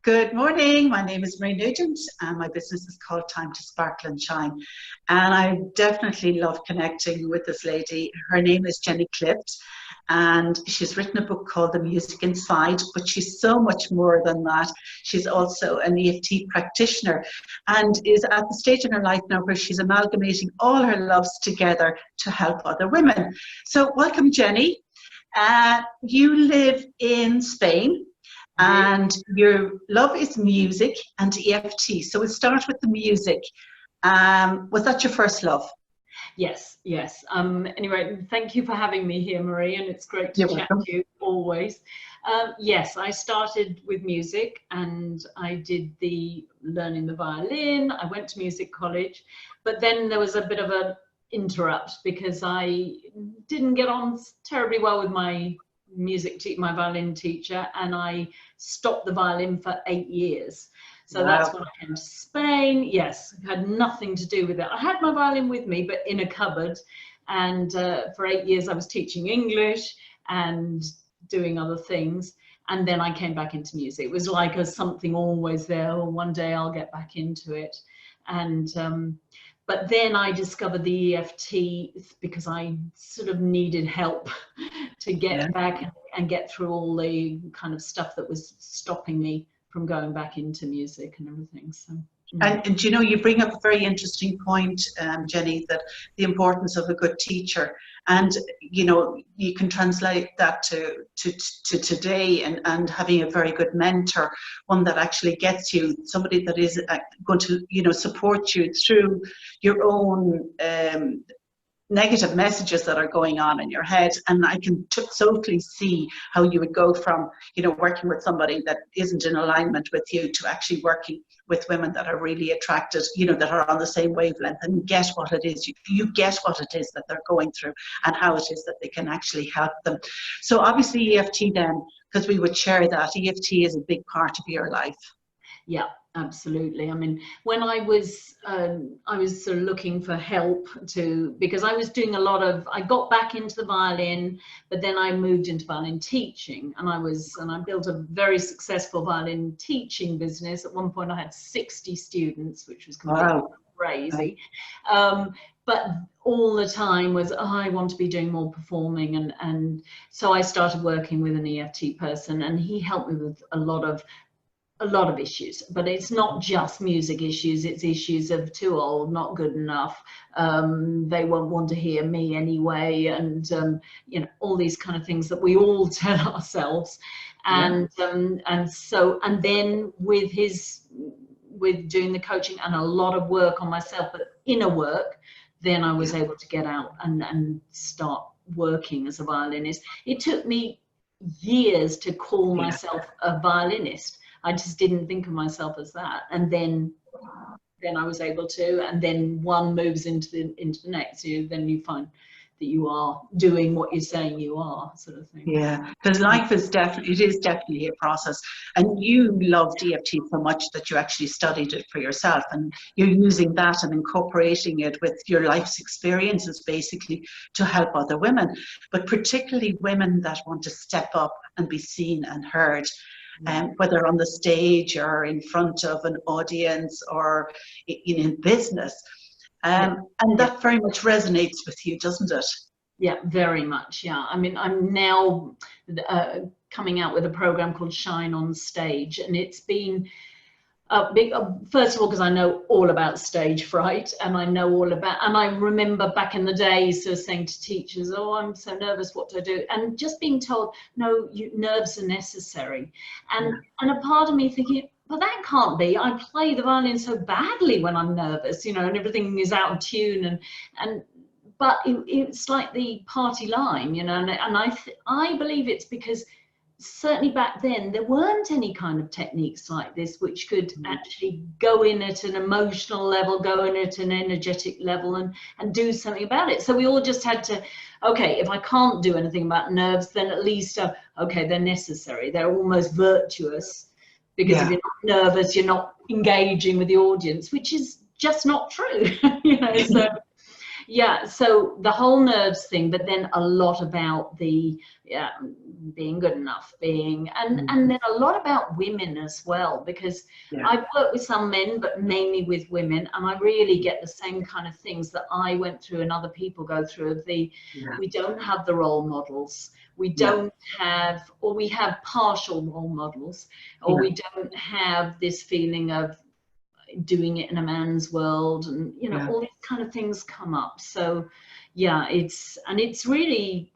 Good morning. My name is Marie Nugent, and my business is called Time to Sparkle and Shine. And I definitely love connecting with this lady. Her name is Jenny Clift, and she's written a book called The Music Inside, but she's so much more than that. She's also an EFT practitioner and is at the stage in her life now where she's amalgamating all her loves together to help other women. So, welcome, Jenny. You live in Spain. And your love is music and EFT. So we'll start with the music. Was that your first love? Yes, yes. Anyway, thank you for having me here, Marie, and it's great to chat to you always. Yes, I started with music and I did learning the violin. I went to music college, but then there was a bit of an interrupt because I didn't get on terribly well with my my violin teacher, and I stopped the violin for 8 years. So that's when I came to Spain. Yes, had nothing to do with it. I had my violin with me, but in a cupboard. And for 8 years, I was teaching English and doing other things. And then I came back into music. It was like something always there. Oh, one day I'll get back into it. And but then I discovered the EFT because I sort of needed help to get back and get through all the kind of stuff that was stopping me from going back into music and everything. So. And you know, you bring up a very interesting point, Jenny, that the importance of a good teacher. And, you know, you can translate that to today and having a very good mentor, one that actually gets you, somebody that is going to, you know, support you through your own negative messages that are going on in your head. And I can totally see how you would go from, you know, working with somebody that isn't in alignment with you to actually working with women that are really attracted, you know, that are on the same wavelength and get what it is, you get what it is that they're going through and how it is that they can actually help them. So obviously EFT then, because we would share that, EFT is a big part of your life. Yeah, absolutely. I mean, when I was sort of looking for help because I was doing I got back into the violin, but then I moved into violin teaching, and I built a very successful violin teaching business. At one point I had 60 students, which was completely crazy. But all the time was, I want to be doing more performing. And so I started working with an EFT person, and he helped me with a lot of issues, but it's not just music issues. It's issues of too old, not good enough. They won't want to hear me anyway. And, you know, all these kind of things that we all tell ourselves. And, and then with doing the coaching and a lot of work on myself, but inner work, then I was able to get out and start working as a violinist. It took me years to call myself a violinist. I just didn't think of myself as that, and then I was able to, and then one moves into the next. Then you find that you are doing what you're saying you are, sort of thing. Yeah, because life is definitely a process, and you loved EFT so much that you actually studied it for yourself, and you're using that and incorporating it with your life's experiences basically to help other women, but particularly women that want to step up and be seen and heard. Whether on the stage or in front of an audience or in business. And that very much resonates with you, doesn't it? Yeah, very much. Yeah. I mean, I'm now coming out with a program called Shine on Stage, and it's been first of all, because I know all about stage fright, and I remember back in the day sort of saying to teachers, oh, I'm so nervous, what do I do? And just being told, no, nerves are necessary. And a part of me thinking, but that can't be. I play the violin so badly when I'm nervous, you know, and everything is out of tune. But it's like the party line, you know, and I believe it's because certainly back then there weren't any kind of techniques like this which could actually go in at an emotional level, go in at an energetic level and do something about it. So we all just had to, okay, if I can't do anything about nerves, then at least okay, they're necessary, they're almost virtuous, because if you're not nervous, you're not engaging with the audience, which is just not true. You know, so Yeah, so the whole nerves thing, but then a lot about the being good enough, and then a lot about women as well, because I've worked with some men, but mainly with women, and I really get the same kind of things that I went through and other people go through. Of we don't have the role models, we don't have, or we have partial role models, or we don't have this feeling of doing it in a man's world, and all these kind of things come up. So it's really,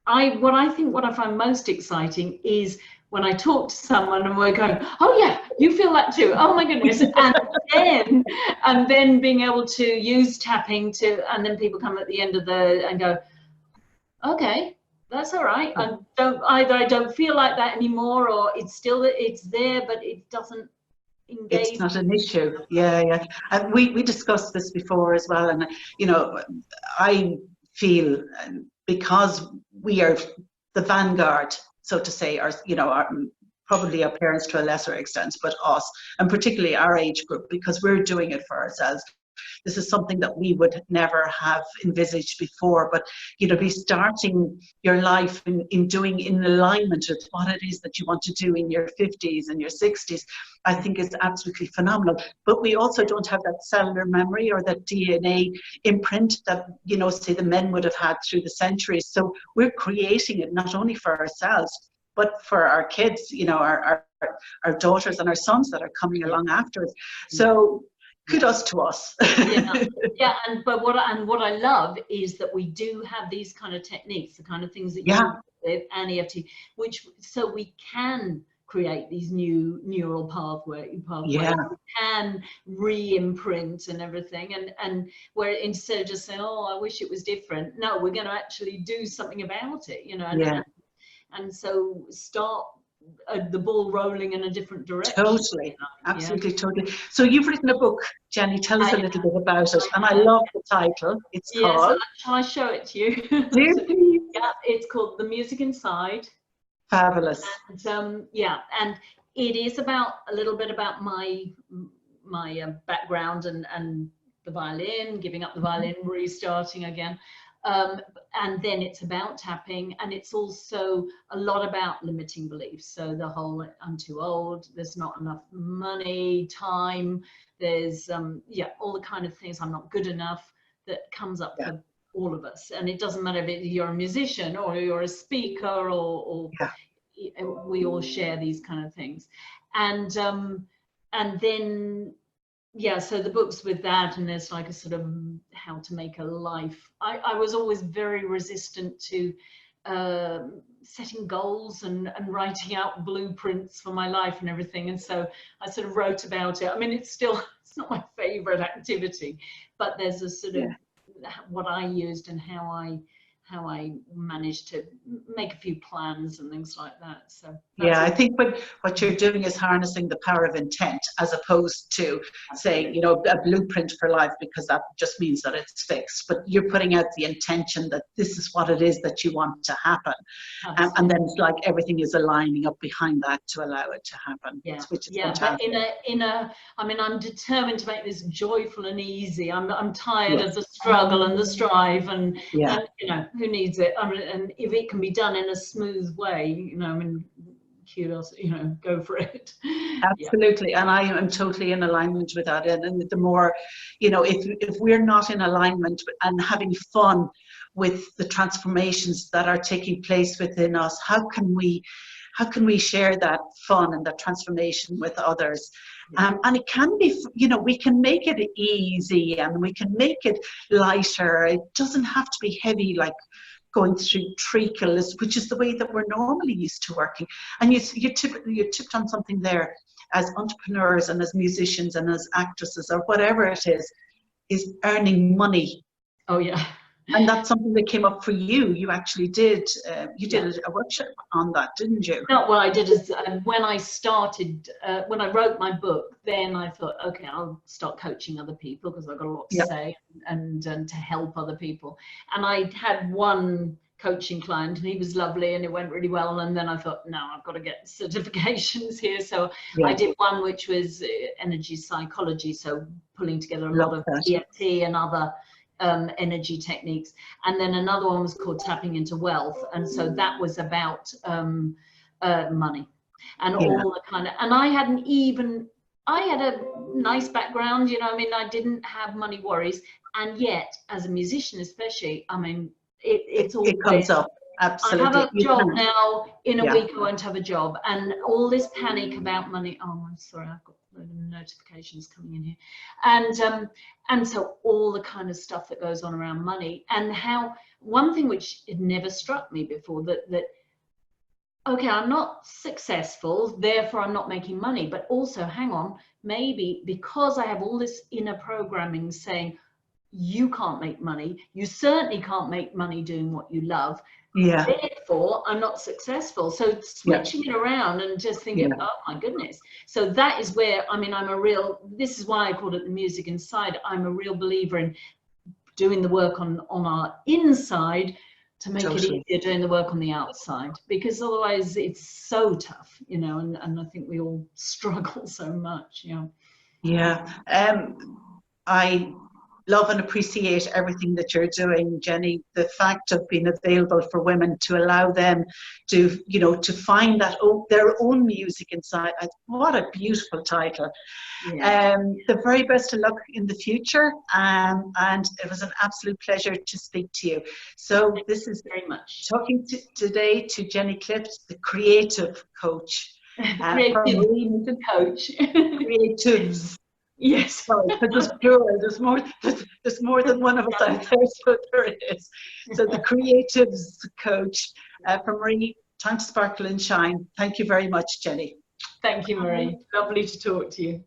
what I find most exciting is when I talk to someone and we're going, oh yeah, you feel that too, oh my goodness, and then being able to use tapping and then people come at the end of and go, okay, that's all right, I don't feel like that anymore, or it's there, but it doesn't engage. It's not an issue. And we discussed this before as well, and I feel, because we are the vanguard, so to say, probably our parents to a lesser extent, but us, and particularly our age group, because we're doing it for ourselves. This is something that we would never have envisaged before, but be starting your life in doing in alignment with what it is that you want to do in your 50s and your 60s, I think is absolutely phenomenal. But we also don't have that cellular memory or that DNA imprint that, say the men would have had through the centuries. So we're creating it not only for ourselves, but for our kids, our daughters and our sons that are coming along after us. So kudos to us. And what I love is that we do have these kind of techniques, the kind of things that you with and EFT, so we can create these new neural pathways. We can re-imprint and everything, and where instead of just saying, oh, I wish it was different, no, we're going to actually do something about it, and so start the ball rolling in a different direction. Totally, absolutely, totally. So you've written a book, Jenny. Tell us a little bit about it. And I love the title. It's called. Shall I show it to you? Do please. It's called The Music Inside. Fabulous. And and it is a little bit about my background and the violin, giving up the violin, restarting again. And then it's about tapping, and it's also a lot about limiting beliefs. So the whole, I'm too old, there's not enough money, time, there's all the kind of things, I'm not good enough, that comes up for all of us. And it doesn't matter if you're a musician or you're a speaker or we all share these kind of things. And then so the book's with that, and there's like a sort of how to make a life. I was always very resistant to setting goals and writing out blueprints for my life and everything, and so I sort of wrote about it. I mean, it's not my favorite activity, but there's a sort of what I used and how I managed to make a few plans and things like that. So I think what you're doing is harnessing the power of intent, as opposed to saying, a blueprint for life, because that just means that it's fixed. But you're putting out the intention that this is what it is that you want to happen. And then it's like everything is aligning up behind that to allow it to happen. Which is fantastic. But I'm determined to make this joyful and easy. I'm tired of the struggle and the strive and who needs it? I mean, and if it can be done in a smooth way, kudos, go for it. Absolutely. And I am totally in alignment with that. And the more, if we're not in alignment and having fun with the transformations that are taking place within us, how can we share that fun and that transformation with others? And it can be, we can make it easy and we can make it lighter. It doesn't have to be heavy, like going through treacle, which is the way that we're normally used to working. And you tipped on something there. As entrepreneurs and as musicians and as actresses or whatever it is earning money. Oh yeah. And that's something that came up for you. You actually did. You did a workshop on that, didn't you? No, what I did is when I started, when I wrote my book, then I thought, okay, I'll start coaching other people because I've got a lot to say and to help other people. And I had one coaching client, and he was lovely, and it went really well. And then I thought, no, I've got to get certifications here. So I did one which was energy psychology, so pulling together a lot of EFT and other energy techniques. And then another one was called Tapping into Wealth. And so that was about money and all the kind of, and I had a nice background, you know, I mean, I didn't have money worries. And yet, as a musician especially, I mean, it's all it comes up. Absolutely. I have a job now, in a week I won't have a job, and all this panic about money. Oh, I'm sorry, I've got a load of notifications coming in here. And so all the kind of stuff that goes on around money, and how one thing which it never struck me before, that okay, I'm not successful, therefore I'm not making money, but also hang on, maybe because I have all this inner programming saying you can't make money, you certainly can't make money doing what you love, therefore I'm not successful. So switching it around and just thinking, oh my goodness. So that is where, I mean, this is why I called it the music inside. I'm a real believer in doing the work on our inside to make it easier doing the work on the outside, because otherwise it's so tough, you know, and I think we all struggle so much, you know. I love and appreciate everything that you're doing, Jenny. The fact of being available for women to allow them to, you know, to find that their own music inside. What a beautiful title. The very best of luck in the future, and it was an absolute pleasure to speak to you. So this is very much talking today to Jenny Clift, the creative coach. Creative coach. Creatives. Yes. Sorry, but there's more than one of us out there, so there is. So the creatives coach from Marie, Time to Sparkle and Shine. Thank you very much, Jenny. Thank you, Marie. Lovely to talk to you.